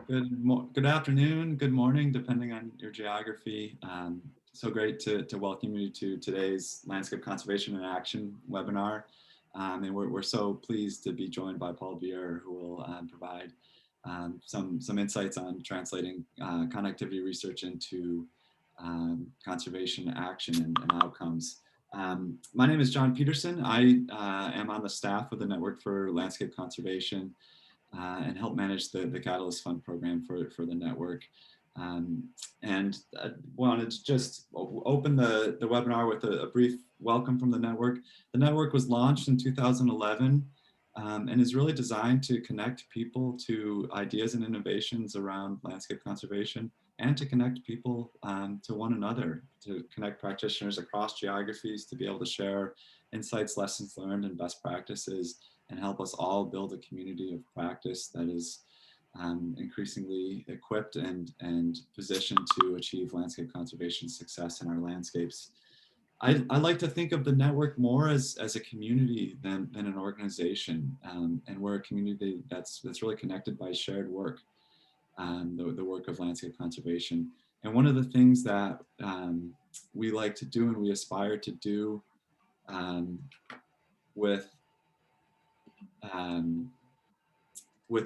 Good afternoon, good morning, depending on your geography. So great to welcome you to today's Landscape Conservation in Action webinar. And we're so pleased to be joined by Paul Beier, who will provide some insights on translating connectivity research into conservation action and outcomes. My name is John Peterson. I am on the staff of the Network for Landscape Conservation and help manage the Catalyst Fund program for the network. And I wanted to just open the webinar with a brief welcome from the network. The network was launched in 2011 and is really designed to connect people to ideas and innovations around landscape conservation and to connect people to one another, to connect practitioners across geographies, to be able to share insights, lessons learned, and best practices, and help us all build a community of practice that is increasingly equipped and positioned to achieve landscape conservation success in our landscapes. I like to think of the network more as a community than an organization, and we're a community that's really connected by shared work, the work of landscape conservation. And one of the things that we like to do and we aspire to do with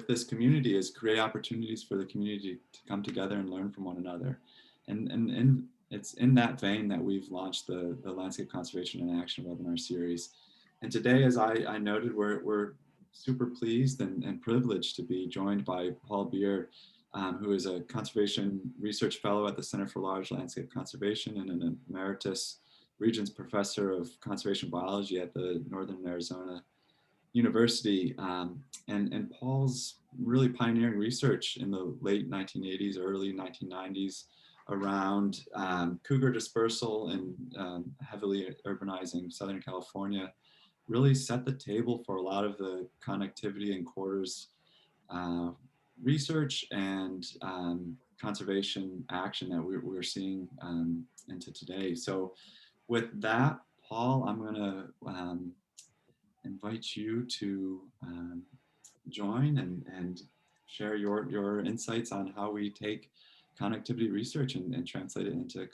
this community is create opportunities for the community to come together and learn from one another. And it's in that vein that we've launched the Landscape Conservation in Action webinar series. And today, as I noted, we're super pleased and privileged to be joined by Paul Beier, who is a conservation research fellow at the Center for Large Landscape Conservation and an emeritus Regents professor of conservation biology at the Northern Arizona University. And Paul's really pioneering research in the late 1980s, early 1990s around cougar dispersal and heavily urbanizing Southern California really set the table for a lot of the connectivity and quarters research and conservation action that we're seeing into today. So with that, Paul, I'm going to invite you to join and share your insights on how we take connectivity research and translate it into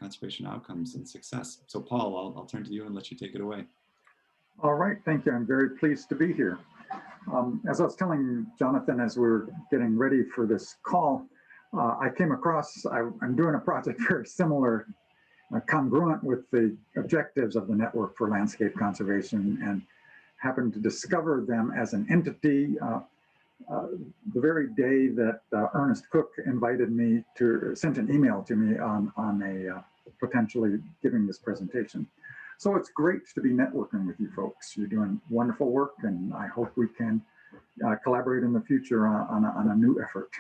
conservation outcomes and success. So Paul, I'll turn to you and let you take it away. All right, thank you. I'm very pleased to be here. As I was telling Jonathan as we were getting ready for this call, I came across, I'm doing a project very similar, congruent with the objectives of the Network for Landscape Conservation, and happened to discover them as an entity the very day that Ernest Cook invited me sent an email to me on potentially giving this presentation. So it's great to be networking with you folks. You're doing wonderful work, and I hope we can collaborate in the future on a new effort.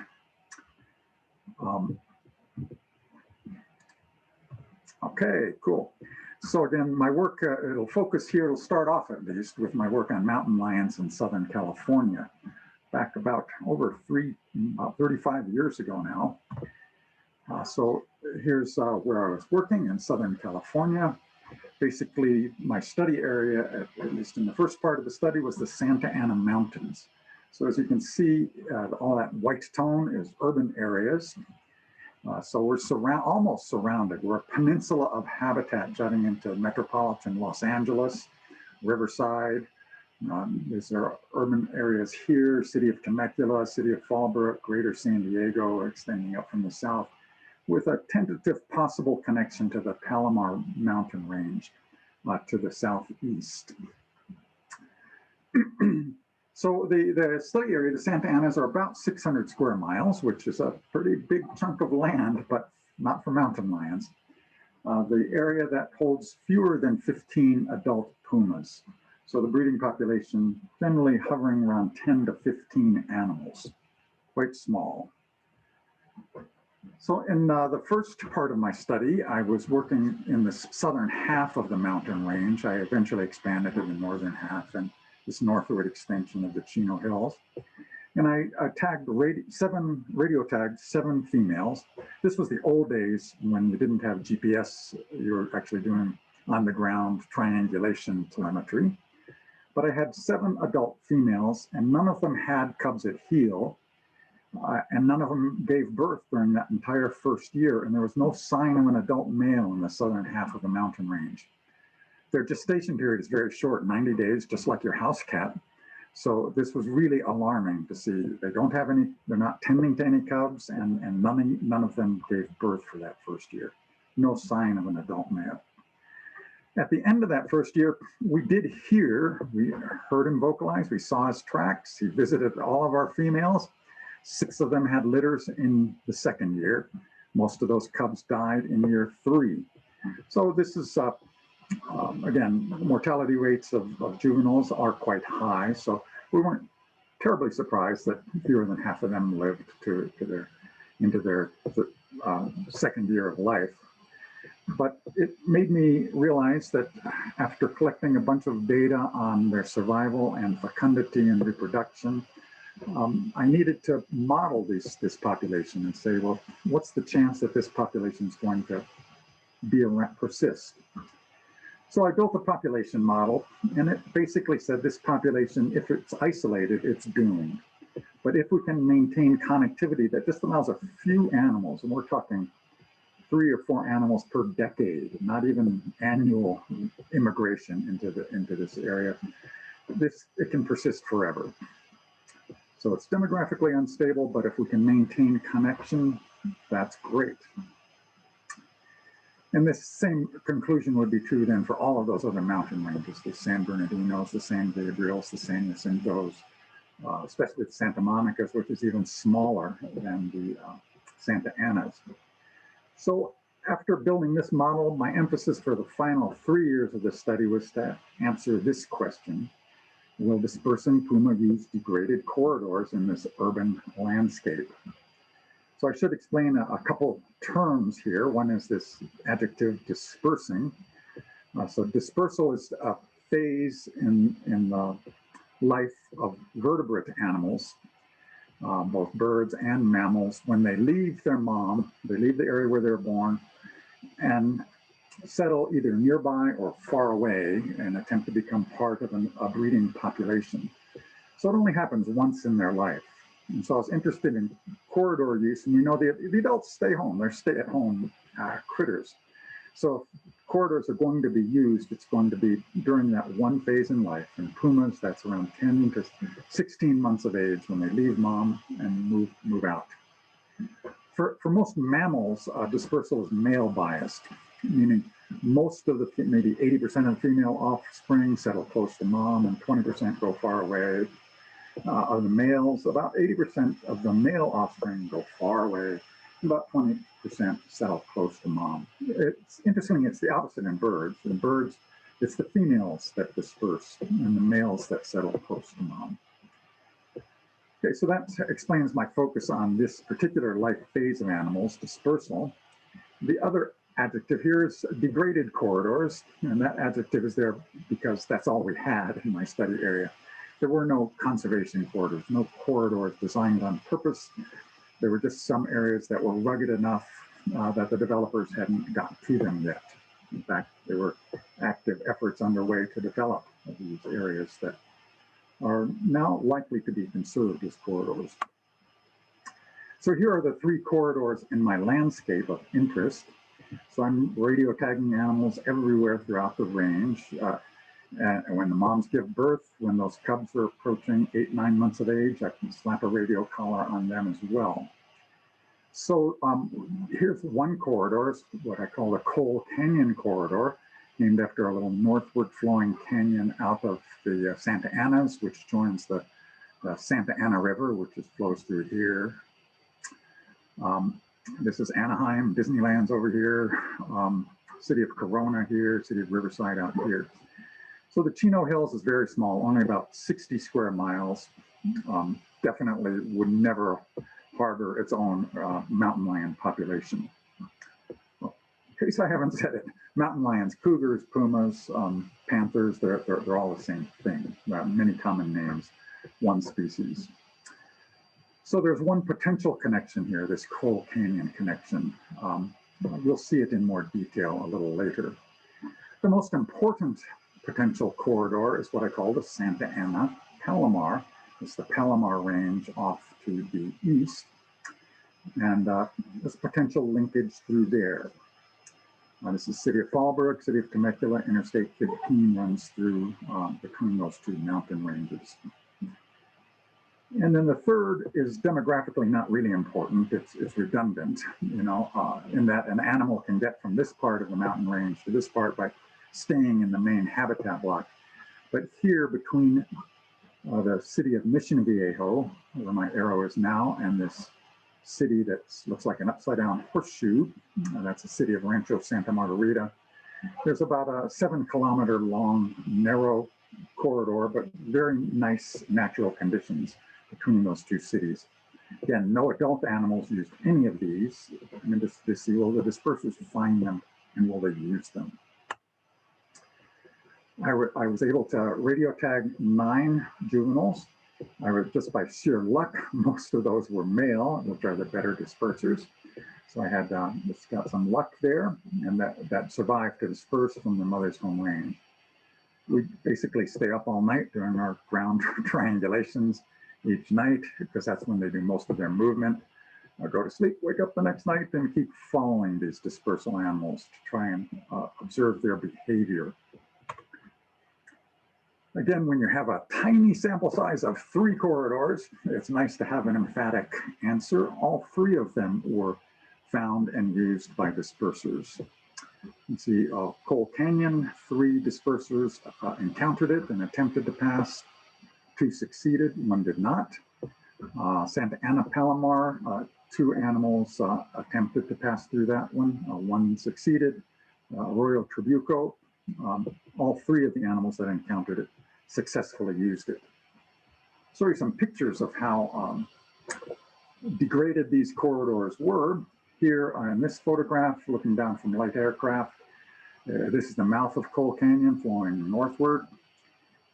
Okay, cool. So again, my work, it'll focus here, it'll start off at least with my work on mountain lions in Southern California, back about 35 years ago now. So here's where I was working in Southern California. Basically, my study area, at least in the first part of the study, was the Santa Ana Mountains. So as you can see, all that white tone is urban areas. So we're almost surrounded. We're a peninsula of habitat jutting into metropolitan Los Angeles, Riverside. These are urban areas here, city of Temecula, city of Fallbrook, greater San Diego, extending up from the south, with a tentative possible connection to the Palomar mountain range to the southeast. So the study area, the Santa Anas, are about 600 square miles, which is a pretty big chunk of land, but not for mountain lions. The area that holds fewer than 15 adult pumas. So the breeding population generally hovering around 10 to 15 animals, quite small. So in the first part of my study, I was working in the southern half of the mountain range. I eventually expanded to the northern half and this northward extension of the Chino Hills. And I tagged radio tagged 7 females. This was the old days when you didn't have GPS. You were actually doing on the ground triangulation telemetry. But I had 7 adult females, and none of them had cubs at heel. and none of them gave birth during that entire first year, and there was no sign of an adult male in the southern half of the mountain range. Their gestation period is very short, 90 days, just like your house cat. So this was really alarming to see. They don't have any, they're not tending to any cubs, and none of them gave birth for that first year. No sign of an adult male. At the end of that first year, we heard him vocalize, we saw his tracks, he visited all of our females. 6 of them had litters in the second year. Most of those cubs died in year 3. So this is, again, mortality rates of juveniles are quite high. So we weren't terribly surprised that fewer than half of them lived into their second year of life. But it made me realize that after collecting a bunch of data on their survival and fecundity and reproduction, I needed to model this population and say, well, what's the chance that this population is going to persist? So I built a population model, and it basically said this population, if it's isolated, it's doomed. But if we can maintain connectivity that just allows a few animals, and we're talking 3 or 4 animals per decade, not even annual immigration into this area, it can persist forever. So it's demographically unstable, but if we can maintain connection, that's great. And this same conclusion would be true then for all of those other mountain ranges, the San Bernardinos, the San Gabriels, the San Jacintos, especially the Santa Monica's, which is even smaller than the Santa Ana's. So after building this model, my emphasis for the final 3 years of this study was to answer this question: will dispersing puma use degraded corridors in this urban landscape? So I should explain a couple terms here. One is this adjective dispersing. So dispersal is a phase in the life of vertebrate animals, both birds and mammals. When they leave their mom, they leave the area where they're born and settle either nearby or far away and attempt to become part of a breeding population. So it only happens once in their life. And so I was interested in corridor use, and we know the adults stay home, they're stay-at-home critters. So if corridors are going to be used, it's going to be during that one phase in life. And pumas, that's around 10 to 16 months of age when they leave mom and move out. For most mammals, dispersal is male biased, meaning most of the, maybe 80% of the female offspring settle close to mom and 20% go far away. Of the males, about 80% of the male offspring go far away, about 20% settle close to mom. It's interesting, it's the opposite in birds. In birds, it's the females that disperse and the males that settle close to mom. Okay, so that explains my focus on this particular life phase of animals, dispersal. The other adjective here is degraded corridors, and that adjective is there because that's all we had in my study area. There were no conservation corridors, no corridors designed on purpose. There were just some areas that were rugged enough that the developers hadn't got to them yet. In fact, there were active efforts underway to develop these areas that are now likely to be conserved as corridors. So here are the 3 corridors in my landscape of interest. So I'm radio tagging animals everywhere throughout the range. And when the moms give birth, when those cubs are approaching 8, 9 months of age, I can slap a radio collar on them as well. So here's one corridor, what I call the Coal Canyon Corridor, named after a little northward flowing canyon out of the Santa Ana's, which joins the Santa Ana River, which flows through here. This is Anaheim, Disneyland's over here, city of Corona here, city of Riverside out here. So the Chino Hills is very small, only about 60 square miles. Definitely would never harbor its own mountain lion population. Well, in case I haven't said it, mountain lions, cougars, pumas, panthers, they're all the same thing. Many common names, one species. So there's one potential connection here, this Coal Canyon connection. We'll see it in more detail a little later. The most important potential corridor is what I call the Santa Ana Palomar. It's the Palomar Range off to the east. and there's potential linkage through there. This is city of Fallbrook, city of Temecula, Interstate 15 runs through between those two mountain ranges. And then the third is demographically not really important. It's redundant, you know, in that an animal can get from this part of the mountain range to this part by staying in the main habitat block. But here between the city of Mission Viejo, where my arrow is now, and this city that looks like an upside down horseshoe, that's the city of Rancho Santa Margarita, there's about a 7-kilometer long narrow corridor, but very nice natural conditions between those two cities. Again, no adult animals used any of these. I mean, to see, will the dispersers find them and will they use them? I was able to radio tag 9 juveniles. Just by sheer luck, most of those were male, which are the better dispersers. So I had just got some luck there, and that survived to disperse from the mother's home range. We basically stay up all night during our ground triangulations each night, because that's when they do most of their movement. I go to sleep, wake up the next night, and keep following these dispersal animals to try and observe their behavior. Again, when you have a tiny sample size of 3 corridors, it's nice to have an emphatic answer. All 3 of them were found and used by dispersers. You see Coal Canyon, 3 dispersers encountered it and attempted to pass. 2 succeeded, 1 did not. Santa Ana Palomar, 2 animals attempted to pass through that one. 1 succeeded. Arroyo Tribuco, all 3 of the animals that encountered it successfully used it. Show you some pictures of how degraded these corridors were. Here in this photograph, looking down from light aircraft, this is the mouth of Coal Canyon flowing northward.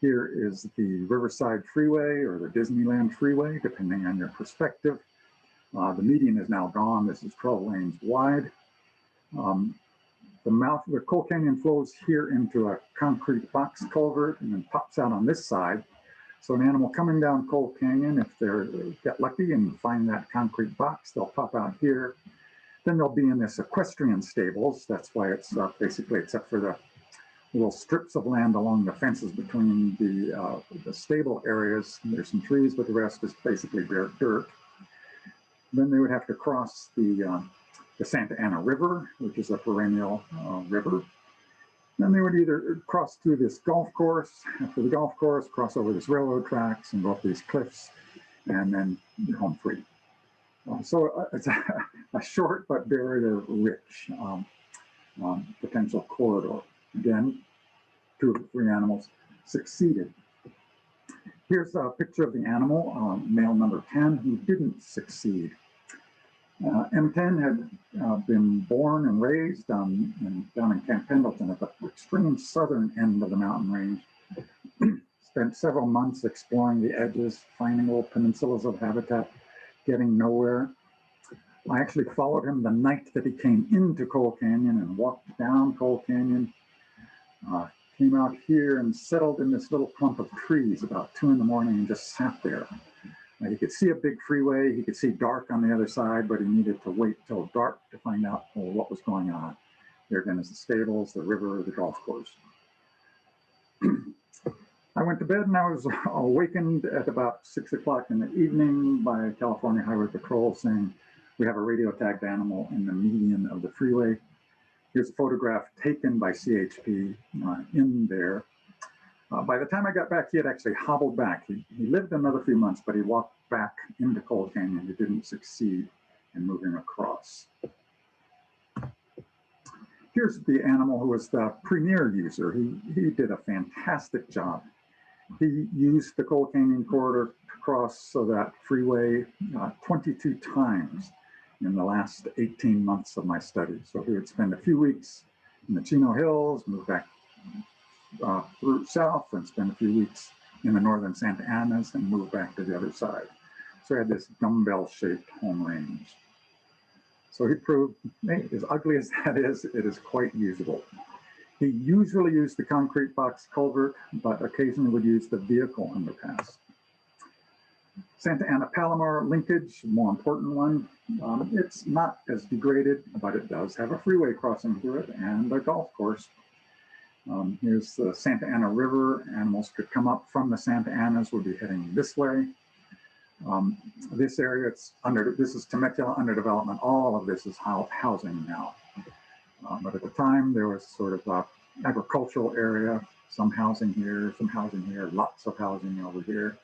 Here is the Riverside Freeway or the Disneyland Freeway, depending on your perspective. The median is now gone. This is 12 lanes wide. The mouth of the Coal Canyon flows here into a concrete box culvert and then pops out on this side. So an animal coming down Coal Canyon, if they get lucky and find that concrete box, they'll pop out here. Then they'll be in this equestrian stables. That's why it's basically, except for the little strips of land along the fences between the stable areas, there's some trees, but the rest is basically bare dirt. Then they would have to cross the Santa Ana River, which is a perennial river. Then they would either cross through this golf course, after the golf course, cross over this railroad tracks and go up these cliffs, and then you're home free. So it's a short but barrier-rich potential corridor. Again, 2 of the 3 animals succeeded. Here's a picture of the animal, male number 10, who didn't succeed. M10 had been born and raised down in Camp Pendleton at the extreme southern end of the mountain range. Spent several months exploring the edges, finding little peninsulas of habitat, getting nowhere. I actually followed him the night that he came into Coal Canyon and walked down Coal Canyon. Came out here and settled in this little clump of trees about 2 in the morning and just sat there. He could see a big freeway, he could see dark on the other side, but he needed to wait till dark to find out what was going on. There again is the stables, the river, the golf course. I went to bed and I was awakened at about 6 o'clock in the evening by California Highway Patrol saying, we have a radio tagged animal in the median of the freeway. Here's a photograph taken by CHP in there. By the time I got back, he had actually hobbled back. He lived another few months, but he walked back into Coal Canyon. He didn't succeed in moving across. Here's the animal who was the premier user. He did a fantastic job. He used the Coal Canyon corridor to cross that freeway 22 times in the last 18 months of my study. So he would spend a few weeks in the Chino Hills, move back through south, and spend a few weeks in the northern Santa Anas and move back to the other side. So he had this dumbbell-shaped home range. So he proved, hey, as ugly as that is, it is quite usable. He usually used the concrete box culvert, but occasionally would use the vehicle underpass. Santa Ana Palomar linkage, more important one. It's not as degraded, but it does have a freeway crossing through it and a golf course. Here's the Santa Ana River. Animals could come up from the Santa Anas, would be heading this way. This area, this is Temecula under development. All of this is housing now. But at the time, there was sort of an agricultural area, some housing here, lots of housing over here.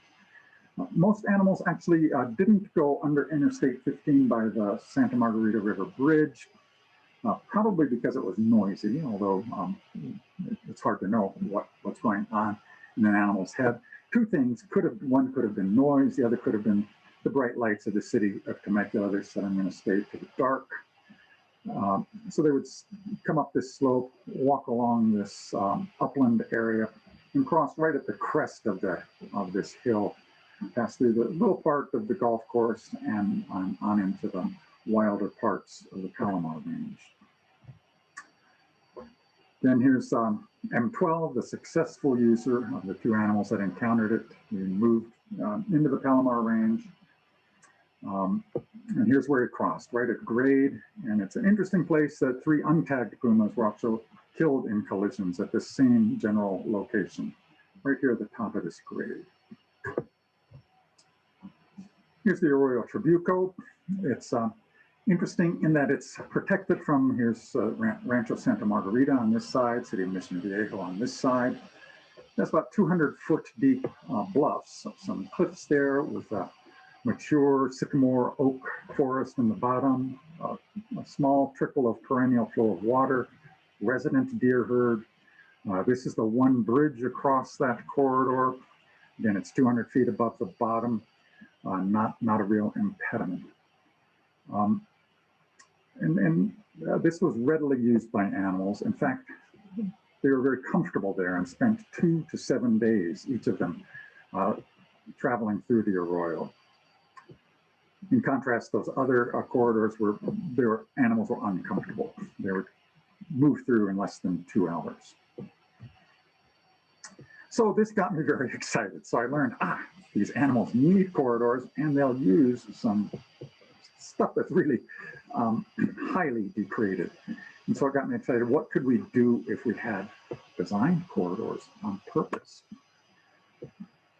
Most animals actually didn't go under Interstate 15 by the Santa Margarita River Bridge, probably because it was noisy, although it's hard to know what's going on in an animal's head. Two things one could have been noise, the other could have been the bright lights of the city of Temecula. They're setting in a state to the dark. So they would come up this slope, walk along this upland area, and cross right at the crest of this hill, pass through the little part of the golf course and on into the wilder parts of the Palomar range. Then here's M12, the successful user of the two animals that encountered it. We moved into the Palomar range. And here's where it crossed, right at grade. And it's an interesting place that 3 untagged pumas were also killed in collisions at the same general location, right here at the top of this grade. Here's the Arroyo Tribuco. It's interesting in that it's protected from, here's Rancho Santa Margarita on this side, City of Mission Viejo on this side. That's about 200-foot deep bluffs, some cliffs there with a mature sycamore oak forest in the bottom, a small trickle of perennial flow of water, resident deer herd. This is the one bridge across that corridor. Again, it's 200 feet above the bottom, not a real impediment. This was readily used by animals. In fact, they were very comfortable there and spent 2 to 7 days, each of them, traveling through the arroyo. In contrast, those other corridors animals were uncomfortable. They would move through in less than 2 hours. So this got me very excited. So I learned, these animals need corridors and they'll use some stuff that's really highly degraded. And so it got me excited. What could we do if we had designed corridors on purpose?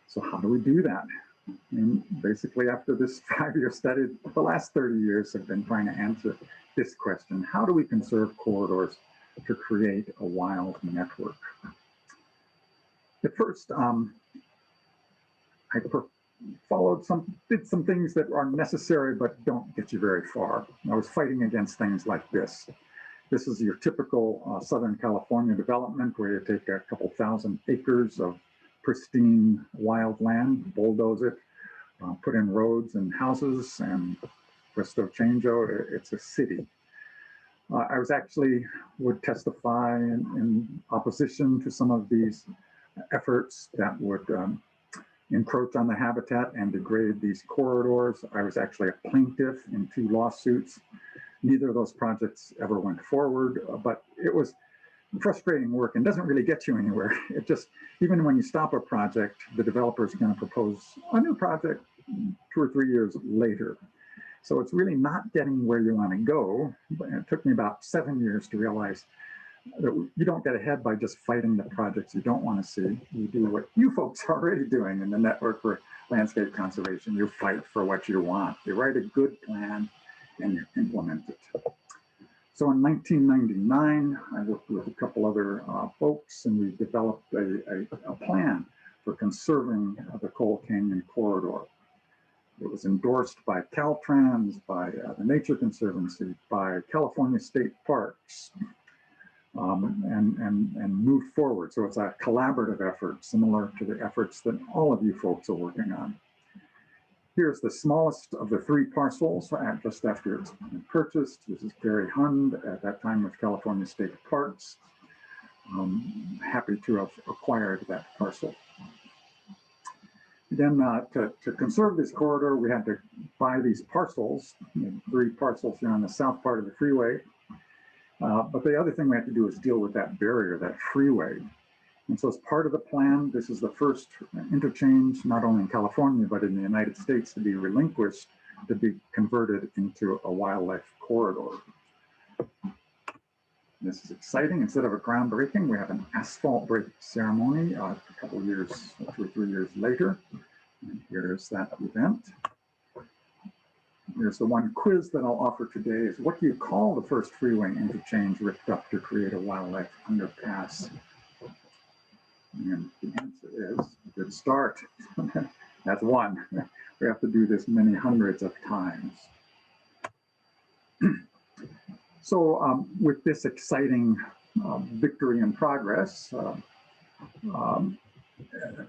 So how do we do that? And basically after this 5-year study, the last 30 years have been trying to answer this question. How do we conserve corridors to create a wild network? At first, I did some things that are necessary but don't get you very far. I was fighting against things like this. This is your typical Southern California development where you take a couple thousand acres of pristine wild land, bulldoze it, put in roads and houses, and presto changeo, it's a city. I would testify in opposition to some of these efforts that would encroach on the habitat and degrade these corridors. I was actually a plaintiff in 2 lawsuits. Neither of those projects ever went forward, but it was frustrating work and doesn't really get you anywhere. It just, even when you stop a project, the developer is going to propose a new project 2 or 3 years later. So it's really not getting where you want to go. It took me about 7 years to realize that you don't get ahead by just fighting the projects you don't want to see. You do what you folks are already doing in the Network for Landscape Conservation. You fight for what you want. You write a good plan and you implement it. So in 1999, I worked with a couple other folks, and we developed a plan for conserving the Coal Canyon corridor. It was endorsed by Caltrans, by the Nature Conservancy, by California State Parks, and moved forward. So it's a collaborative effort, similar to the efforts that all of you folks are working on. Here's the smallest of the 3 parcels just after it's been purchased. This is Gary Hund, at that time with California State Parks. Happy to have acquired that parcel. Then to conserve this corridor, we had to buy these parcels, 3 parcels here on the south part of the freeway. But the other thing we had to do is deal with that barrier, that freeway. And so as part of the plan, this is the first interchange, not only in California, but in the United States, to be relinquished, to be converted into a wildlife corridor. This is exciting. Instead of a groundbreaking, we have an asphalt break ceremony a couple years, 2 or 3 years later. And here's that event. Here's the one quiz that I'll offer today is, what do you call the first freeway interchange ripped up to create a wildlife underpass? And the answer is, good start. That's one. We have to do this many hundreds of times. So with this exciting victory in progress,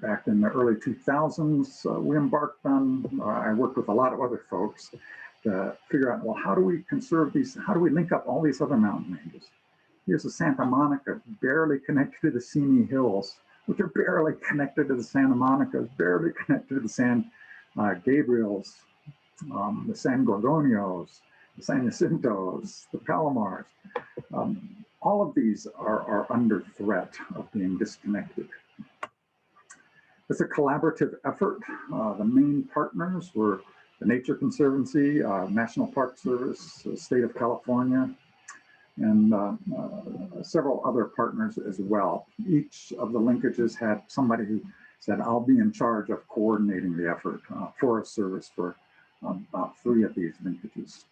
back in the early 2000s, we embarked on, I worked with a lot of other folks to figure out, well, how do we conserve these, how do we link up all these other mountain ranges? Here's the Santa Monica, barely connected to the Simi Hills, which are barely connected to the Santa Monicas, barely connected to the San Gabriels, the San Gorgonios, the San Jacintos, the Palomars. All of these are under threat of being disconnected. It's a collaborative effort. The main partners were the Nature Conservancy, National Park Service, the State of California, and several other partners as well. Each of the linkages had somebody who said, I'll be in charge of coordinating the effort. Forest Service for about 3 of these linkages.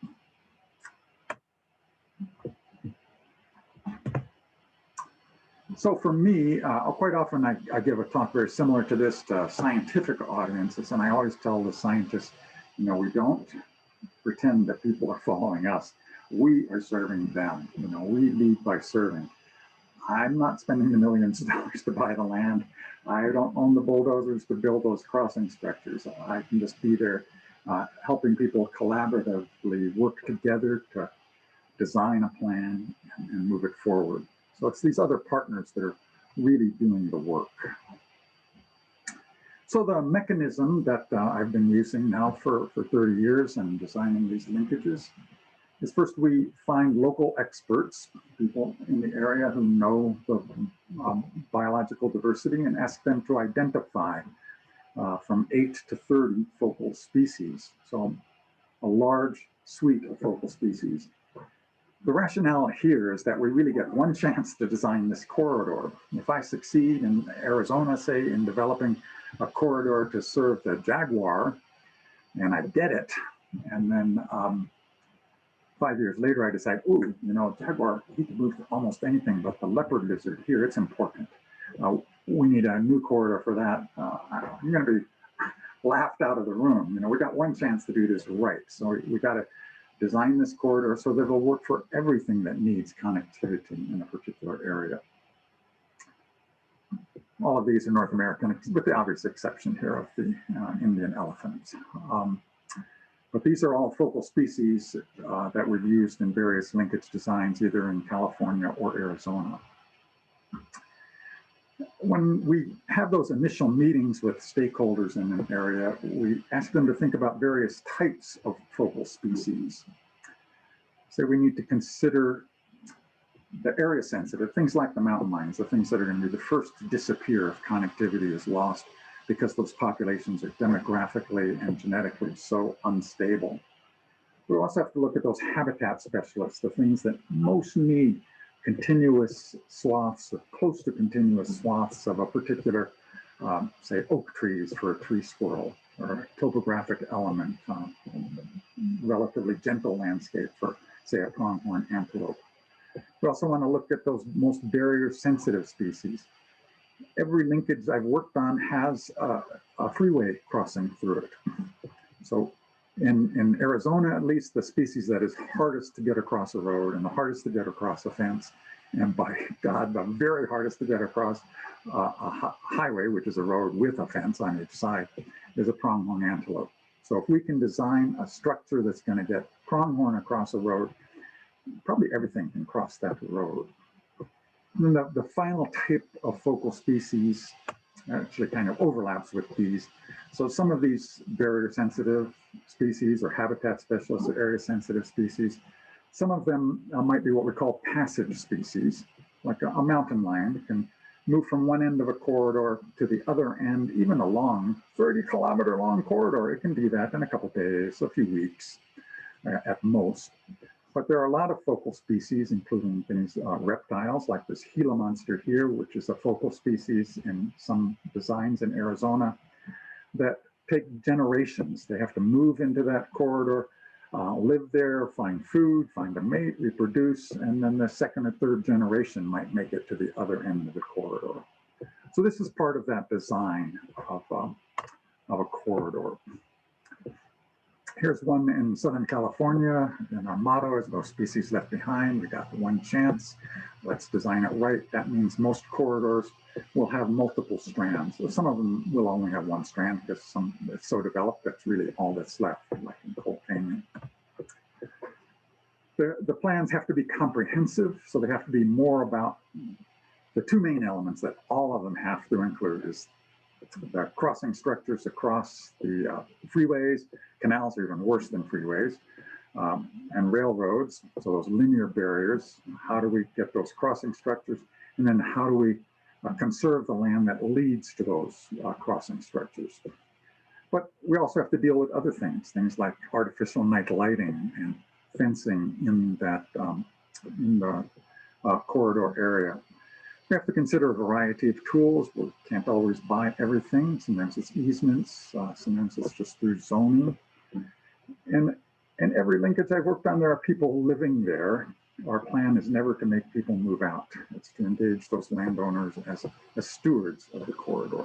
So for me, quite often I give a talk very similar to this to scientific audiences, and I always tell the scientists, you know, we don't pretend that people are following us. We are serving them. You know, we lead by serving. I'm not spending the millions of dollars to buy the land. I don't own the bulldozers to build those crossing structures. I can just be there helping people collaboratively work together to design a plan and move it forward. So it's these other partners that are really doing the work. So the mechanism that I've been using now for 30 years and designing these linkages is, first we find local experts, people in the area who know the biological diversity, and ask them to identify from 8 to 30 focal species. So a large suite of focal species. The rationale here is that we really get one chance to design this corridor. If I succeed in Arizona, say, in developing a corridor to serve the jaguar, and I get it, and then 5 years later I decide, ooh, you know, jaguar, he can move almost anything, but the leopard lizard here, it's important. We need a new corridor for that. I'm going to be laughed out of the room. You know, we got one chance to do this right, so we got to design this corridor so that it'll work for everything that needs connectivity in a particular area. All of these are North American, with the obvious exception here of the Indian elephant. But these are all focal species that we've used in various linkage designs, either in California or Arizona. When we have those initial meetings with stakeholders in an area, we ask them to think about various types of focal species. So we need to consider the area sensitive, things like the mountain lions, the things that are going to be the first to disappear if connectivity is lost, because those populations are demographically and genetically so unstable. We also have to look at those habitat specialists, the things that most need continuous swaths or close to continuous swaths of a particular, say, oak trees for a tree squirrel, or a topographic element, relatively gentle landscape for, say, a pronghorn antelope. We also want to look at those most barrier sensitive species. Every linkage I've worked on has a freeway crossing through it. So in Arizona, at least, the species that is hardest to get across a road and the hardest to get across a fence, and by God, the very hardest to get across a highway, which is a road with a fence on each side, is a pronghorn antelope. So if we can design a structure that's going to get pronghorn across a road, probably everything can cross that road. And then the final type of focal species actually kind of overlaps with these. So some of these barrier sensitive species or habitat specialists or area sensitive species, some of them might be what we call passive species, like a mountain lion can move from one end of a corridor to the other end, even a long 30-kilometer long corridor. It can do that in a couple days, a few weeks at most. But there are a lot of focal species, including things, reptiles like this Gila monster here, which is a focal species in some designs in Arizona, that take generations. They have to move into that corridor, live there, find food, find a mate, reproduce, and then the second or third generation might make it to the other end of the corridor. So this is part of that design of a corridor. Here's one in Southern California, and our motto is no species left behind. We got one chance. Let's design it right. That means most corridors will have multiple strands. Some of them will only have one strand because it's so developed that's really all that's left, like in Coal Canyon. The plans have to be comprehensive, so they have to be more about the two main elements that all of them have to include is the crossing structures across the freeways. Canals are even worse than freeways, and railroads, so those linear barriers. How do we get those crossing structures? And then how do we conserve the land that leads to those crossing structures? But we also have to deal with other things like artificial night lighting and fencing in that in the corridor area. We have to consider a variety of tools. We can't always buy everything. Sometimes it's easements, sometimes it's just through zoning. And in every linkage I've worked on, there are people living there. Our plan is never to make people move out. It's to engage those landowners as stewards of the corridor.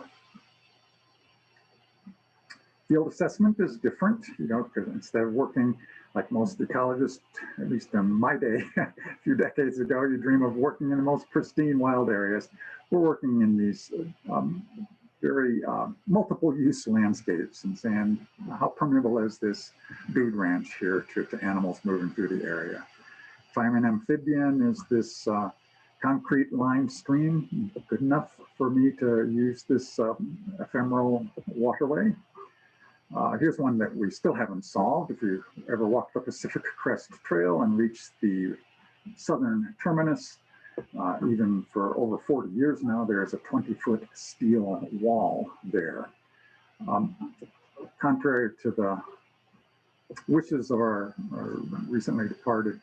Field assessment is different, because instead of working like most ecologists, at least in my day, a few decades ago, you dream of working in the most pristine wild areas. We're working in these very multiple use landscapes and saying, how permeable is this dude ranch here to animals moving through the area? If I'm an amphibian, is this concrete lined stream good enough for me to use this ephemeral waterway? Here's one that we still haven't solved. If you ever walked the Pacific Crest Trail and reached the southern terminus, even for over 40 years now, there's a 20-foot steel wall there. Contrary to the wishes of our recently departed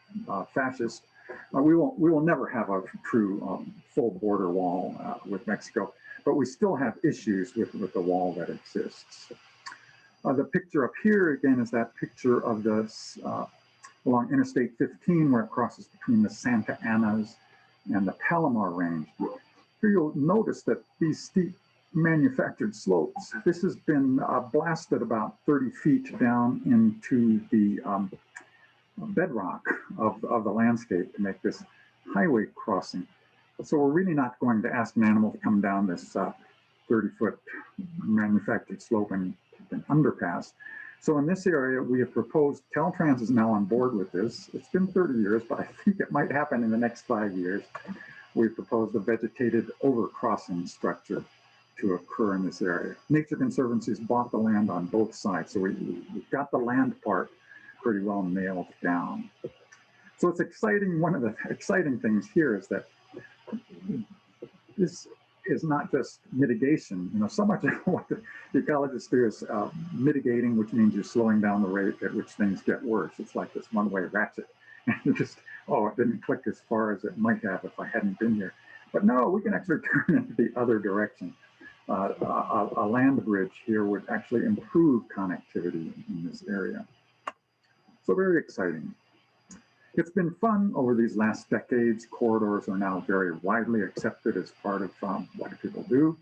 fascist, we will never have a true full border wall with Mexico, but we still have issues with the wall that exists. The picture up here, again, is that picture of this along Interstate 15, where it crosses between the Santa Anas and the Palomar range. Here you'll notice that these steep manufactured slopes, this has been blasted about 30 feet down into the bedrock of the landscape to make this highway crossing. So we're really not going to ask an animal to come down this 30-foot manufactured slope and an underpass. So in this area, we have proposed, Caltrans is now on board with this. It's been 30 years, but I think it might happen in the next 5 years. We've proposed a vegetated overcrossing structure to occur in this area. Nature Conservancy's bought the land on both sides, so we've got the land part pretty well nailed down. So it's exciting. One of the exciting things here is that this is not just mitigation. So much of what the ecologists do is mitigating, which means you're slowing down the rate at which things get worse. It's like this one-way ratchet. And you just, it didn't click as far as it might have if I hadn't been here. But no, we can actually turn it the other direction. A land bridge here would actually improve connectivity in this area. So very exciting. It's been fun over these last decades. Corridors are now very widely accepted as part of what people do.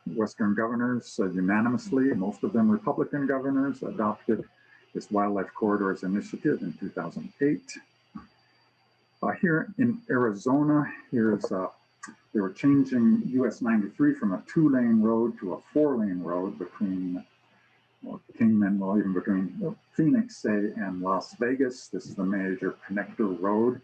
Western governors unanimously, most of them Republican governors, adopted this Wildlife Corridors Initiative in 2008. Here in Arizona, they were changing US 93 from a 2-lane road to a 4-lane road between Kingman, even between Phoenix, say, and Las Vegas. This is the major connector road.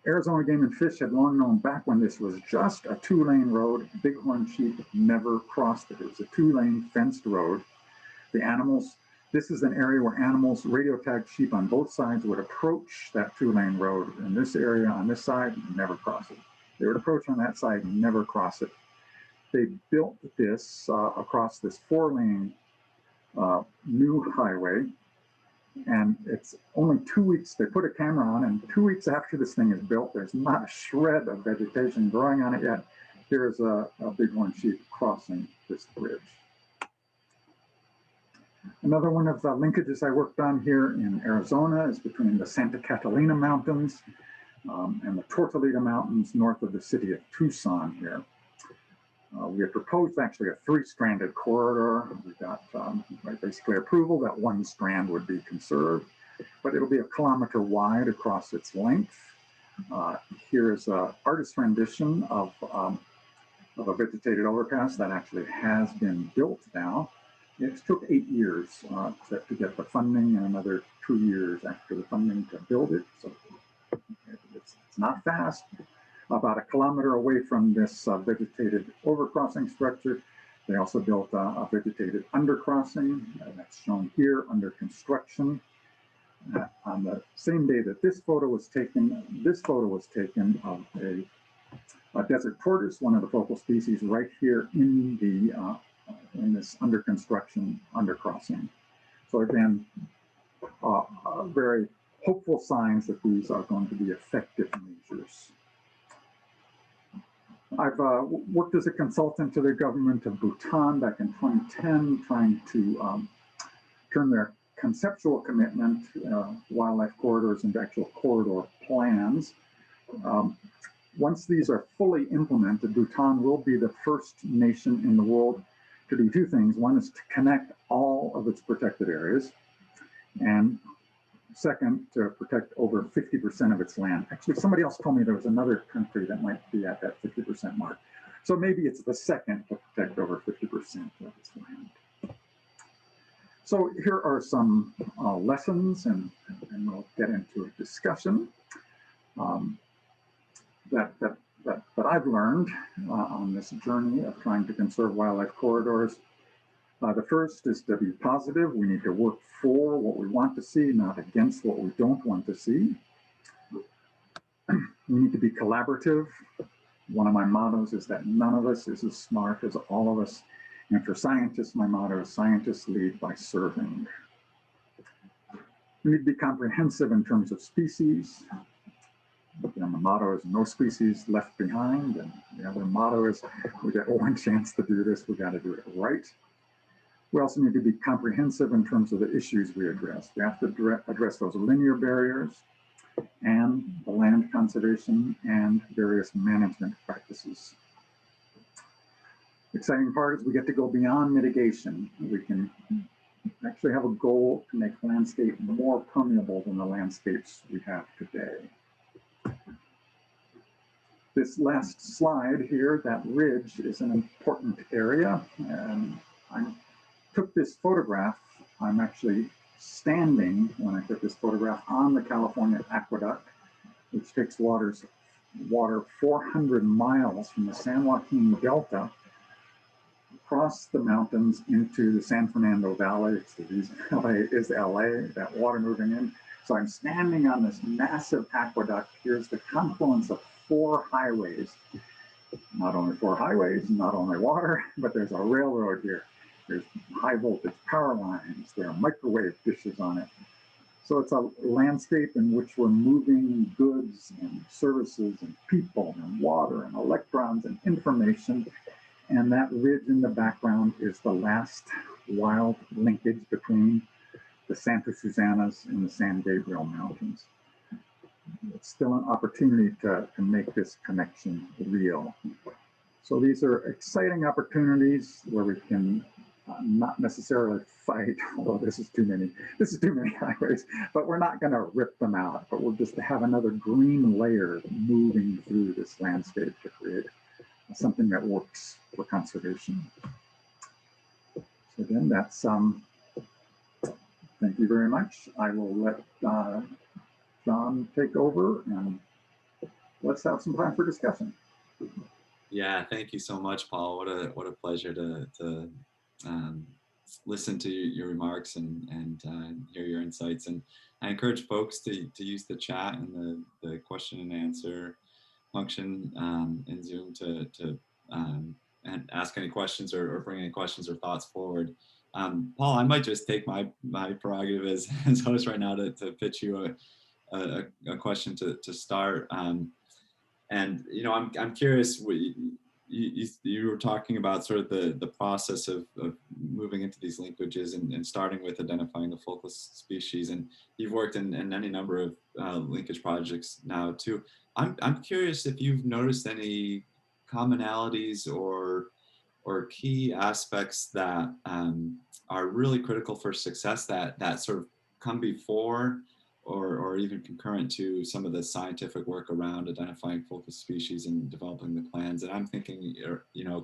Arizona Game and Fish had long known back when this was just a 2-lane road, bighorn sheep never crossed it. It was a 2-lane fenced road. The animals This is an area where animals, radio tagged sheep on both sides, would approach that 2-lane road in this area on this side and never cross it. They would approach on that side and never cross it. They built this across this 4-lane new highway, and it's only 2 weeks. They put a camera on, and 2 weeks after this thing is built, there's not a shred of vegetation growing on it yet. Here's a bighorn sheep crossing this bridge. Another one of the linkages I worked on here in Arizona is between the Santa Catalina Mountains and the Tortolita Mountains north of the city of Tucson here. We had proposed actually a 3-stranded corridor. We got basically approval that 1 strand would be conserved, but it'll be 1 kilometer wide across its length. Here's an artist's rendition of a vegetated overpass that actually has been built now. It took 8 years to get the funding and another 2 years after the funding to build it. So it's not fast. About 1 kilometer away from this vegetated overcrossing structure, they also built a vegetated undercrossing that's shown here under construction. On the same day that this photo was taken of a desert tortoise, one of the focal species, right here in the in this under construction undercrossing. So again, very hopeful signs that these are going to be effective measures. I've worked as a consultant to the government of Bhutan back in 2010, trying to turn their conceptual commitment, wildlife corridors, into actual corridor plans. Once these are fully implemented, Bhutan will be the first nation in the world to do 2 things. One is to connect all of its protected areas, and second, to protect over 50% of its land. Actually, somebody else told me there was another country that might be at that 50% mark. So maybe it's the second to protect over 50% of its land. So here are some lessons, and we'll get into a discussion that I've learned on this journey of trying to conserve wildlife corridors. The first is to be positive. We need to work for what we want to see, not against what we don't want to see. We need to be collaborative. One of my mottos is that none of us is as smart as all of us. And for scientists, my motto is scientists lead by serving. We need to be comprehensive in terms of species. And the motto is no species left behind. And the other motto is we get 1 chance to do this, we got to do it right. We also need to be comprehensive in terms of the issues we address. We have to address those linear barriers and the land conservation and various management practices. The exciting part is we get to go beyond mitigation. We can actually have a goal to make landscape more permeable than the landscapes we have today. This last slide here, that ridge is an important area, and I took this photograph. I'm actually standing when I took this photograph on the California aqueduct, which takes water 400 miles from the San Joaquin Delta across the mountains into the San Fernando Valley. It's the reason LA is LA, that water moving in. So I'm standing on this massive aqueduct. Here's the confluence of 4 highways. Not only 4 highways, not only water, but there's a railroad here. There's high voltage power lines. There are microwave dishes on it. So it's a landscape in which we're moving goods and services and people and water and electrons and information. And that ridge in the background is the last wild linkage between the Santa Susanas and the San Gabriel Mountains. It's still an opportunity to make this connection real. So these are exciting opportunities where we can not necessarily fight, although this is too many highways, but we're not going to rip them out, but we'll just have another green layer moving through this landscape to create something that works for conservation. So again, that's thank you very much. I will let John take over, and let's have some time for discussion. Yeah, thank you so much, Paul. What a pleasure to listen to your remarks and hear your insights. And I encourage folks to use the chat and the question and answer function in Zoom and ask any questions or bring any questions or thoughts forward. Paul, I might just take my prerogative as host right now to pitch you a question to start. And I'm curious. You were talking about sort of the process of moving into these linkages and starting with identifying the focal species, and you've worked in any number of linkage projects now too. I'm curious if you've noticed any commonalities or key aspects that are really critical for success that sort of come before or even concurrent to some of the scientific work around identifying focus species and developing the plans. And I'm thinking,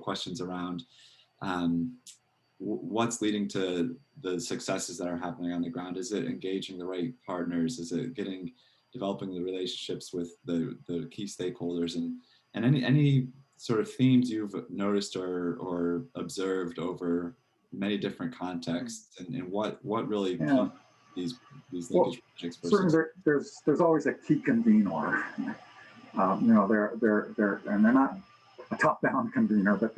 questions around what's leading to the successes that are happening on the ground. Is it engaging the right partners? Is it developing the relationships with the key stakeholders? And any sort of themes you've noticed or observed over many different contexts, and what really keep these linkage projects for certainly there's always a key convener. They're not a top-down convener, but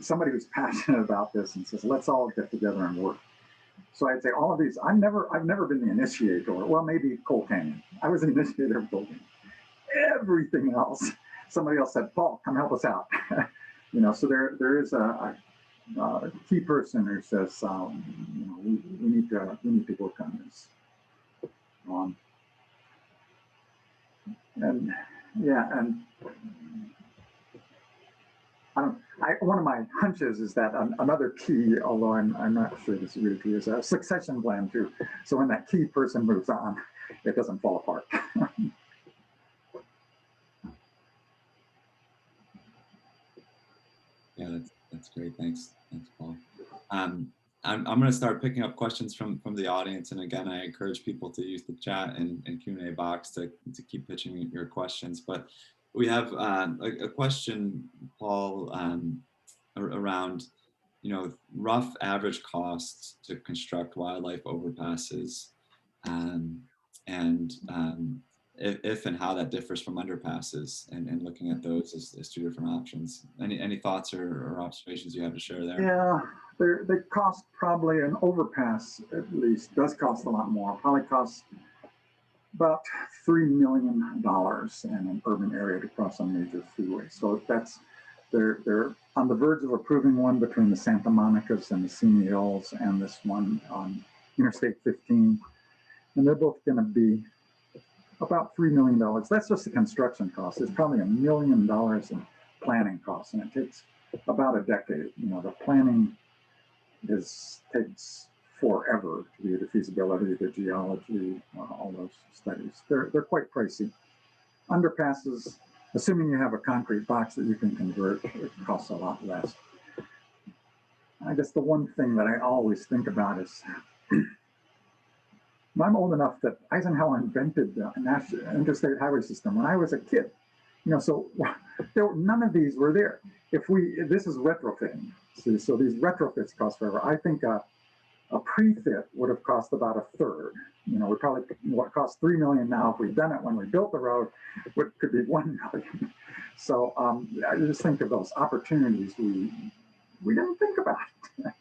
somebody who's passionate about this and says, let's all get together and work. So I'd say all of these. I've never been the initiator. Well, maybe Coal Canyon. I was the initiator of Coal Canyon. Everything else, somebody else said, Paul, come help us out. So there is a key person who says, we need to work on this. One of my hunches is that another key, although I'm not sure this is really true, is a succession plan too. So when that key person moves on, it doesn't fall apart. Yeah, that's great. Thanks, Paul. I'm going to start picking up questions from the audience, and again, I encourage people to use the chat and Q&A box to keep pitching your questions. But we have a question, Paul, around rough average costs to construct wildlife overpasses, if and how that differs from underpasses, and looking at those as two different options. Any thoughts or observations you have to share there? Yeah, they cost probably, an overpass at least does cost a lot more. Probably costs about $3 million in an urban area to cross a major freeway. So they're on the verge of approving one between the Santa Monica's and the Simi Hills, and this one on Interstate 15, and they're both going to be about $3 million. That's just the construction cost. There's probably $1 million in planning costs, and it takes about a decade. The planning takes forever to do the feasibility, the geology, all those studies. They're quite pricey. Underpasses, assuming you have a concrete box that you can convert, it costs a lot less. I guess the one thing that I always think about is, I'm old enough that Eisenhower invented the national interstate highway system when I was a kid. So none of these were there. This is retrofitting. So these retrofits cost forever. I think a pre-fit would have cost about a third. What cost $3 million now, if we'd done it when we built the road, could be $1 million. So I just think of those opportunities we didn't think about. That's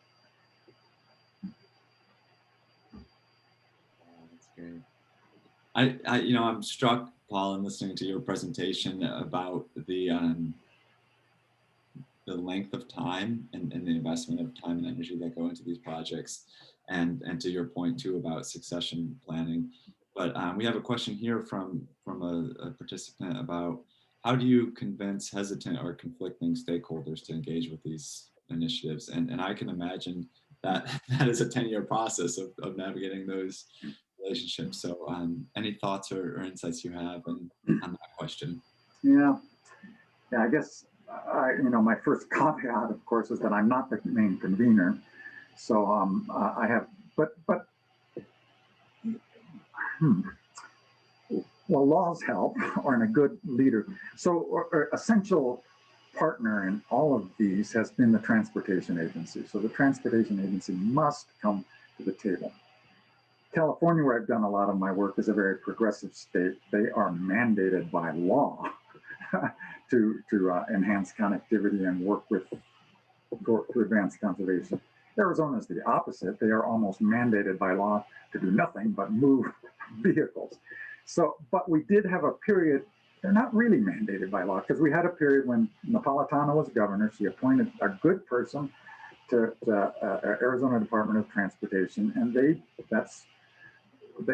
great. I'm struck, Paul, in listening to your presentation about the length of time and the investment of time and energy that go into these projects, and to your point too about succession planning. But we have a question here from a participant about how do you convince hesitant or conflicting stakeholders to engage with these initiatives? And I can imagine that is a 10-year process of navigating those relationships. So any thoughts or insights you have on that question? Yeah, I guess my first caveat, of course, is that I'm not the main convener. So I have, well, laws help, or in a good leader. So or essential partner in all of these has been the transportation agency. So the transportation agency must come to the table. California, where I've done a lot of my work, is a very progressive state. They are mandated by law to enhance connectivity and work with to advance conservation. Arizona is the opposite. They are almost mandated by law to do nothing but move vehicles. So, but we did have a period, they're not really mandated by law, because we had a period when Napolitano was governor. She appointed a good person to Arizona Department of Transportation, and they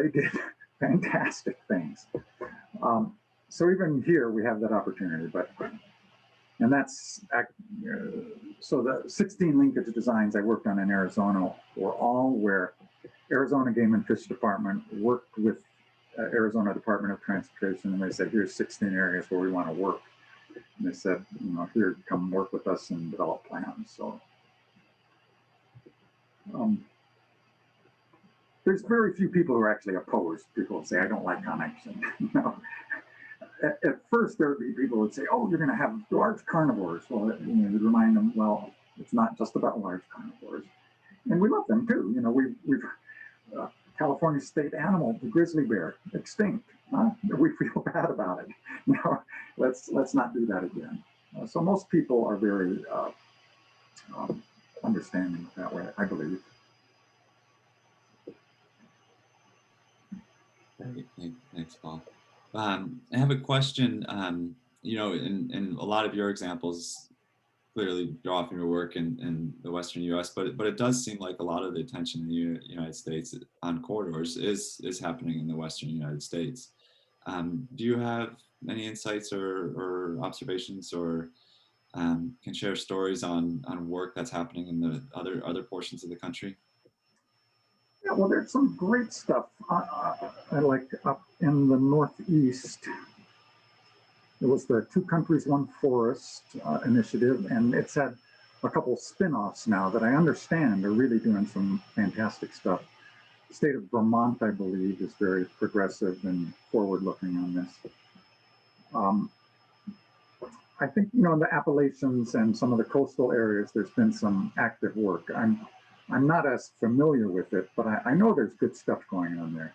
did fantastic things. So even here we have that opportunity, and that's, so the 16 linkage designs I worked on in Arizona were all where Arizona Game and Fish Department worked with Arizona Department of Transportation, and they said, here's 16 areas where we want to work. And they said, here, come work with us and develop plans. So there's very few people who are actually opposed. People say, I don't like connection. At first, there would be people who would say, oh, you're going to have large carnivores. Well, you'd remind them, well, it's not just about large carnivores. And we love them too. We've California state animal, the grizzly bear, extinct. We feel bad about it. Let's not do that again. So most people are very understanding that way, I believe. Thanks, Paul. I have a question. In a lot of your examples, clearly draw from your work in the Western U.S., but it does seem like a lot of the attention in the United States on corridors is happening in the Western United States. Do you have any insights or observations, or can share stories on work that's happening in the other portions of the country? Yeah, well, there's some great stuff. I like up in the Northeast. It was the Two Countries, One Forest initiative, and it's had a couple spin-offs now that I understand are really doing some fantastic stuff. The state of Vermont, I believe, is very progressive and forward-looking on this. I think, in the Appalachians and some of the coastal areas, there's been some active work. I'm not as familiar with it, but I know there's good stuff going on there.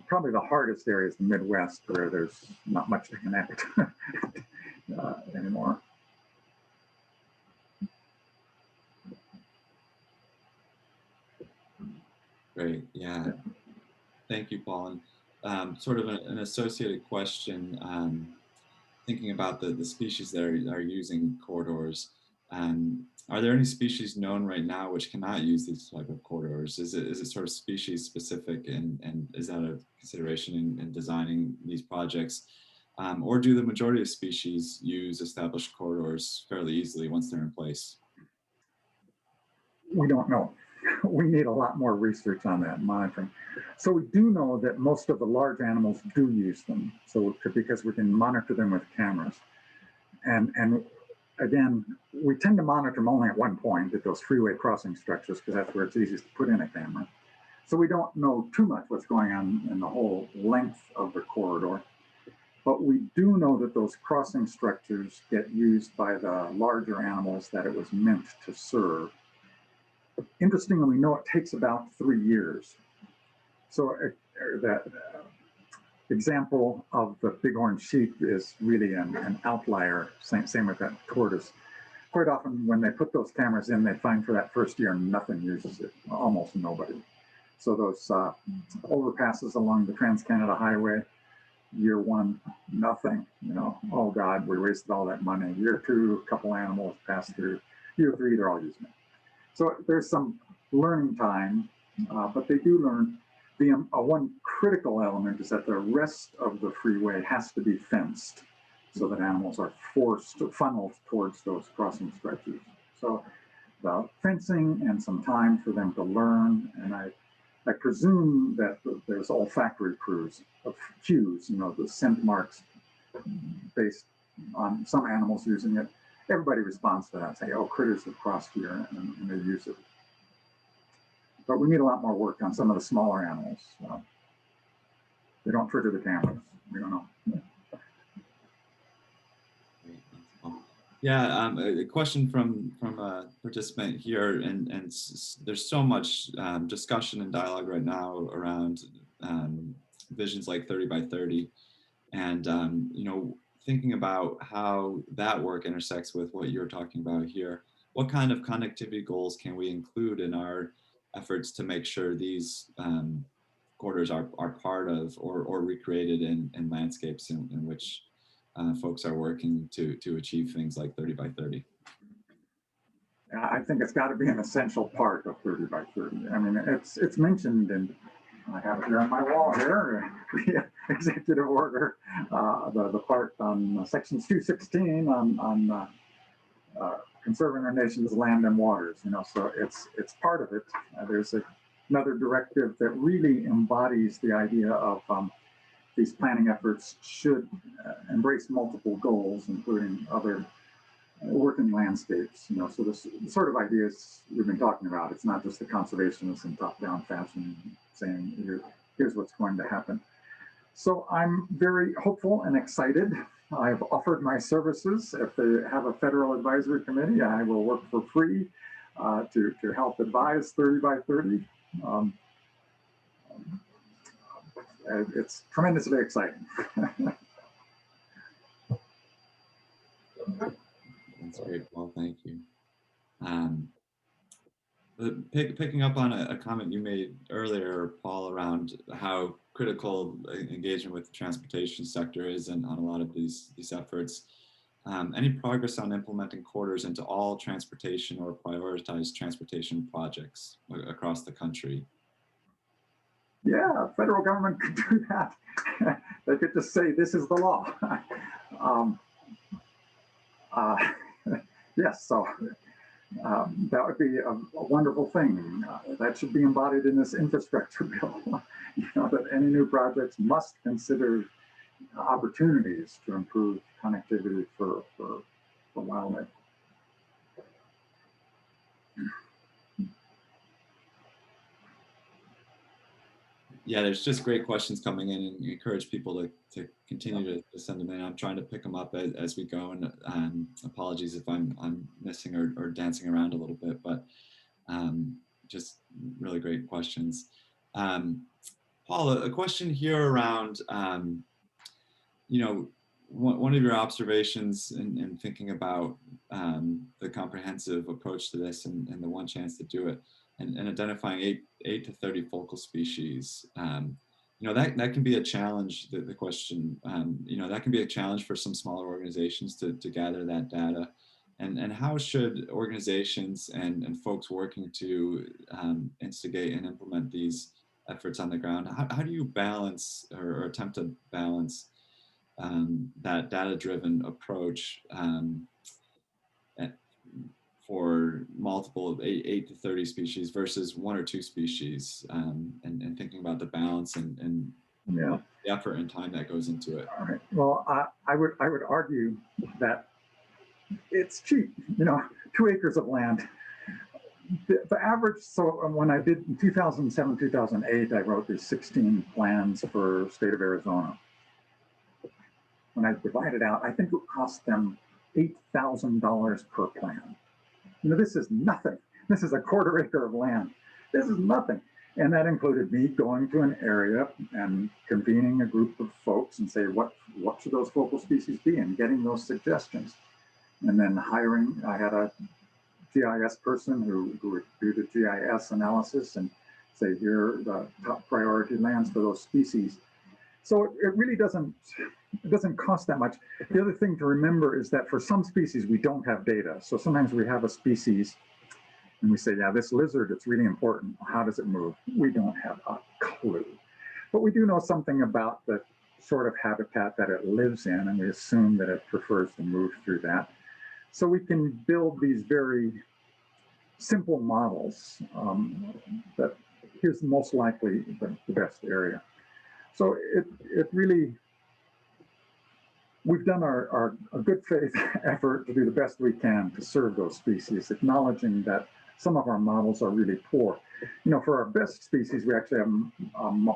Probably the hardest area is the Midwest, where there's not much to connect anymore. Great, yeah. Thank you, Paul. And sort of an associated question, thinking about the species that are using corridors. Are there any species known right now which cannot use these type of corridors? Is it sort of species specific, and is that a consideration in designing these projects? Or do the majority of species use established corridors fairly easily once they're in place? We don't know. We need a lot more research on that, monitoring. So we do know that most of the large animals do use them. So because we can monitor them with cameras. And again, we tend to monitor them only at one point, at those freeway crossing structures, because that's where it's easiest to put in a camera. So we don't know too much what's going on in the whole length of the corridor. But we do know that those crossing structures get used by the larger animals that it was meant to serve. Interestingly, we know it takes about 3 years. So that example of the bighorn sheep is really an outlier. Same with that tortoise. Quite often when they put those cameras in, they find for that first year nothing uses it, almost nobody. So those overpasses along the Trans-Canada Highway, year one, nothing. Oh God, we wasted all that money. Year two, a couple animals passed through. Year three, they're all using it. So there's some learning time, but they do learn. The one critical element is that the rest of the freeway has to be fenced so that animals are funneled towards those crossing structures. So the fencing and some time for them to learn, and I presume that there's olfactory cues, the scent marks based on some animals using it. Everybody responds to that, say, oh, critters have crossed here, and they use it. But we need a lot more work on some of the smaller animals. They don't trigger the cameras. We don't know. Yeah, a question from a participant here, and there's so much discussion and dialogue right now around visions like 30 by 30, and you know, thinking about how that work intersects with what you're talking about here. What kind of connectivity goals can we include in our efforts to make sure these corridors are part of or recreated in landscapes in which folks are working to achieve things like 30 by 30? I think it's got to be an essential part of 30 by 30. I mean, it's mentioned in, I have it here on my wall here, the executive order, the part on sections 216 on conserving our nation's land and waters. You know, so it's part of it. There's another directive that really embodies the idea of these planning efforts should embrace multiple goals, including other working landscapes. You know, so this sort of ideas we've been talking about. It's not just the conservationists in top-down fashion saying here's what's going to happen. So I'm very hopeful and excited. I've offered my services. If they have a federal advisory committee, I will work for free to help advise 30 by 30. It's tremendously exciting. That's great. Well, thank you. Picking up on a comment you made earlier, Paul, around how critical engagement with the transportation sector is on a lot of these efforts. Any progress on implementing corridors into all transportation or prioritized transportation projects across the country? Yeah, federal government could do that. They could just say, this is the law. Yes, so that would be a wonderful thing. That should be embodied in this infrastructure bill. You know, that any new projects must consider opportunities to improve connectivity for wildlife. Yeah, there's just great questions coming in, and encourage people to continue to send them in. I'm trying to pick them up as we go, and apologies if I'm missing or dancing around a little bit, but just really great questions. Paul, a question here around, you know, one of your observations in thinking about the comprehensive approach to this and the one chance to do it, and identifying 8 to 30 focal species. You know, that can be a challenge, the question, you know, that can be a challenge for some smaller organizations to gather that data. And how should organizations and folks working to instigate and implement these efforts on the ground, how do you balance or attempt to balance that data-driven approach for multiple of 8 to 30 species versus 1 or 2 species, and thinking about the balance and yeah, the effort and time that goes into it? All right. Well, I would argue that it's cheap. You know, 2 acres of land. The average, so when I did in 2007, 2008, I wrote these 16 plans for state of Arizona. When I divided out, I think it cost them $8,000 per plan. You know, this is nothing. This is a 1/4 acre of land. This is nothing. And that included me going to an area and convening a group of folks and say, what should those focal species be, and getting those suggestions. And then hiring, I had a GIS person who would do the GIS analysis and say, here are the top priority lands for those species. So it really doesn't cost that much. The other thing to remember is that for some species, we don't have data. So sometimes we have a species and we say, yeah, this lizard, it's really important. How does it move? We don't have a clue. But we do know something about the sort of habitat that it lives in, and we assume that it prefers to move through that. So we can build these very simple models that here's most likely the best area. So it really, we've done a good faith effort to do the best we can to serve those species, acknowledging that some of our models are really poor. You know, for our best species, we actually have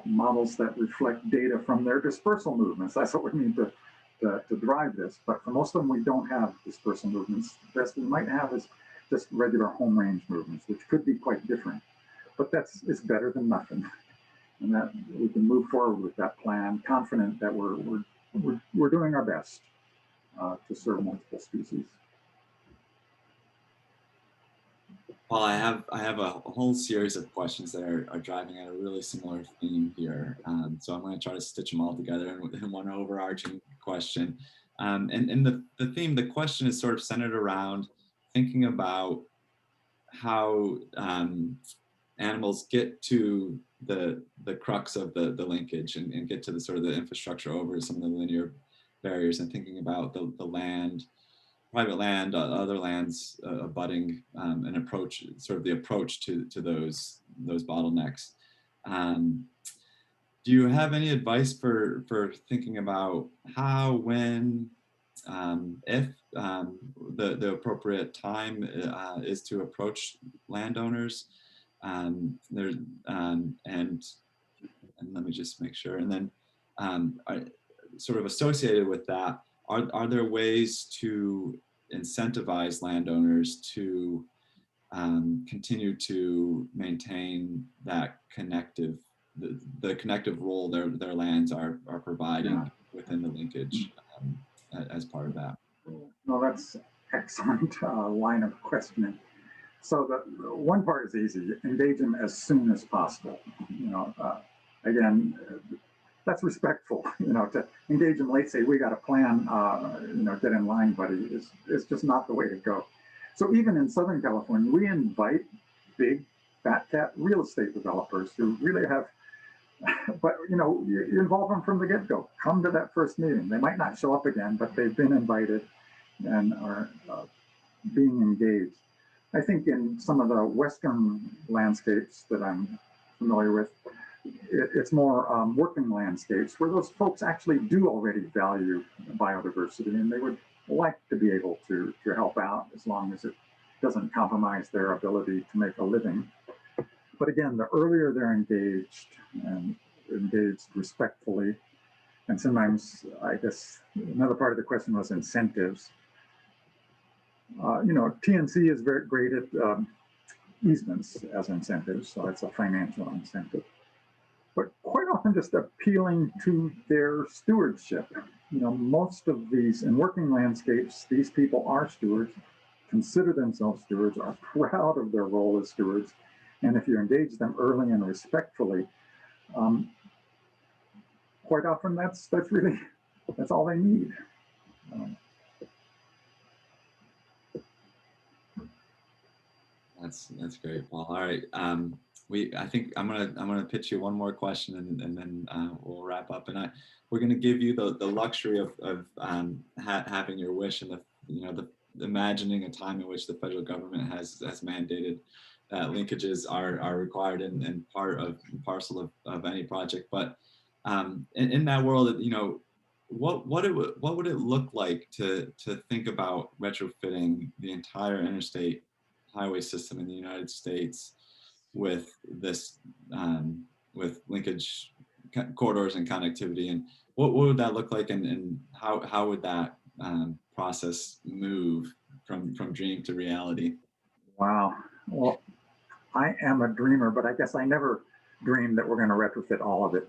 models that reflect data from their dispersal movements. That's what we mean to drive this, but for most of them, we don't have dispersal movements. The best we might have is just regular home range movements, which could be quite different, but it's better than nothing. And that we can move forward with that plan, confident that we're doing our best to serve multiple species. Well, I have a whole series of questions that are driving at a really similar theme here. So I'm going to try to stitch them all together in one overarching question. And the theme, the question is sort of centered around thinking about how animals get to the crux of the linkage and get to the sort of the infrastructure over some of the linear barriers, and thinking about the land, private land, other lands abutting, and approach, sort of the approach to those bottlenecks. Do you have any advice for thinking about how, when, if the appropriate time is to approach landowners? And let me just make sure. And then sort of associated with that, are there ways to incentivize landowners to continue to maintain that connective, the connective role their lands are providing within the linkage as part of that? No, that's excellent line of questioning. So the one part is easy: engage them as soon as possible. Again, that's respectful. To engage them late, say we got a plan, get in line, buddy, is just not the way to go. So even in Southern California, we invite big fat cat real estate developers who really have, but you involve them from the get-go. Come to that first meeting. They might not show up again, but they've been invited and are being engaged. I think in some of the Western landscapes that I'm familiar with, it's more working landscapes where those folks actually do already value biodiversity, and they would like to be able to help out as long as it doesn't compromise their ability to make a living. But again, the earlier they're engaged, and engaged respectfully, and sometimes, I guess, another part of the question was incentives. TNC is very great at easements as incentives, so it's a financial incentive. But quite often just appealing to their stewardship. Most of these, in working landscapes, these people are stewards, consider themselves stewards, are proud of their role as stewards. And if you engage them early and respectfully, quite often that's all they need. That's great, Paul. All right, I think I'm gonna pitch you one more question, and then we'll wrap up. And we're gonna give you the luxury of having your wish, and the imagining a time in which the federal government has mandated that linkages are required and part of parcel of any project. But in that world, what would it look like to think about retrofitting the entire interstate highway system in the United States with this with linkage corridors and connectivity, and what would that look like, and how would that process move from dream to reality? Wow. Well, I am a dreamer, but I guess I never dreamed that we're going to retrofit all of it.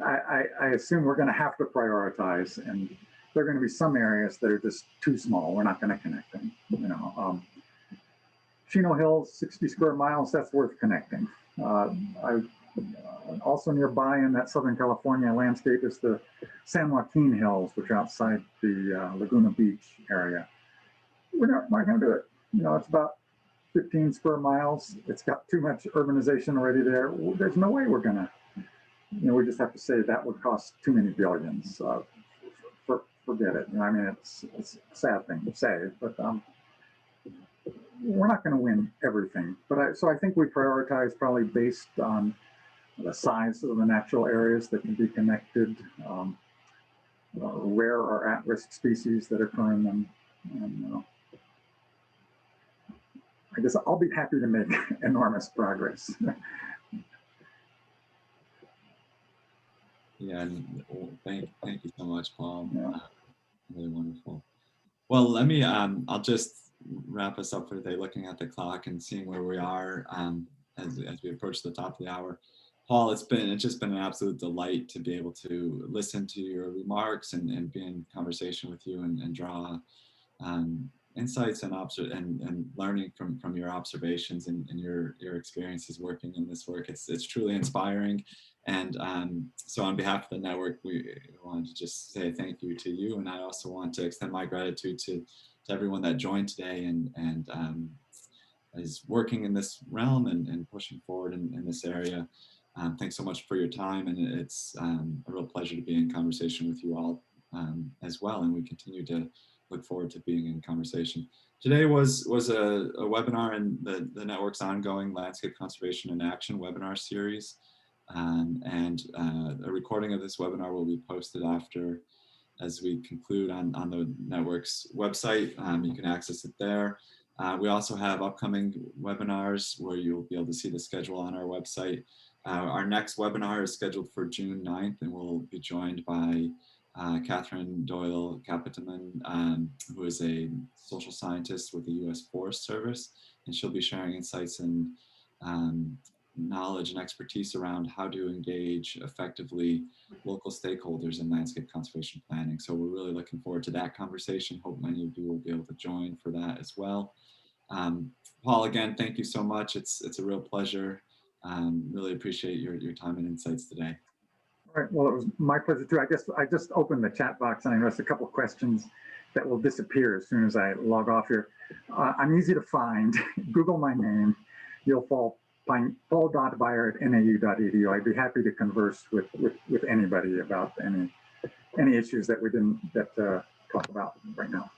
I assume we're going to have to prioritize, and there are going to be some areas that are just too small. We're not going to connect them. Chino Hills, 60 square miles, that's worth connecting. Also nearby in that Southern California landscape is the San Joaquin Hills, which are outside the Laguna Beach area. We're not going to do it. It's about 15 square miles. It's got too much urbanization already there. There's no way we're going to, we just have to say that would cost too many billions. Forget it. It's a sad thing to say, but we're not going to win everything. But so I think we prioritize probably based on the size of the natural areas that can be connected, rare or at-risk species that occur in them. And, I guess I'll be happy to make enormous progress. Yeah, and thank you so much, Paul. Yeah. Really wonderful. Well, let me, I'll just wrap us up for today, looking at the clock and seeing where we are as we approach the top of the hour. Paul, it's just been an absolute delight to be able to listen to your remarks and be in conversation with you and draw insights and learning from your observations and your experiences working in this work. It's truly inspiring. And so on behalf of the network, we wanted to just say thank you to you. And I also want to extend my gratitude to everyone that joined today and is working in this realm and pushing forward in this area. Thanks so much for your time. And it's a real pleasure to be in conversation with you all as well. And we continue to look forward to being in conversation. Today was a webinar in the network's ongoing Landscape Conservation in Action webinar series. And a recording of this webinar will be posted after as we conclude on the network's website. You can access it there. We also have upcoming webinars where you'll be able to see the schedule on our website. Our next webinar is scheduled for June 9th, and we'll be joined by Catherine Doyle Capitaman, who is a social scientist with the U.S. Forest Service, and she'll be sharing insights and knowledge and expertise around how to engage effectively local stakeholders in landscape conservation planning. So we're really looking forward to that conversation. Hope many of you will be able to join for that as well. Paul, again, thank you so much. It's a real pleasure. Really appreciate your time and insights today. All right. Well, it was my pleasure too. I just opened the chat box and I noticed a couple of questions that will disappear as soon as I log off here. I'm easy to find. Google my name. You'll find paul.beier@nau.edu. I'd be happy to converse with anybody about any issues that we didn't talk about right now.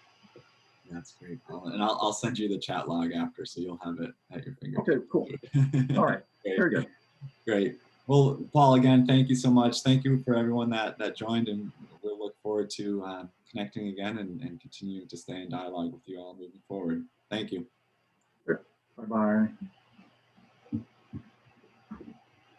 That's great, Paul. And I'll send you the chat log after, so you'll have it at your fingertips. Okay, cool. All right, very good. Great. Well, Paul, again, thank you so much. Thank you for everyone that joined, and we'll look forward to connecting again and continuing to stay in dialogue with you all moving forward. Thank you. Bye-bye.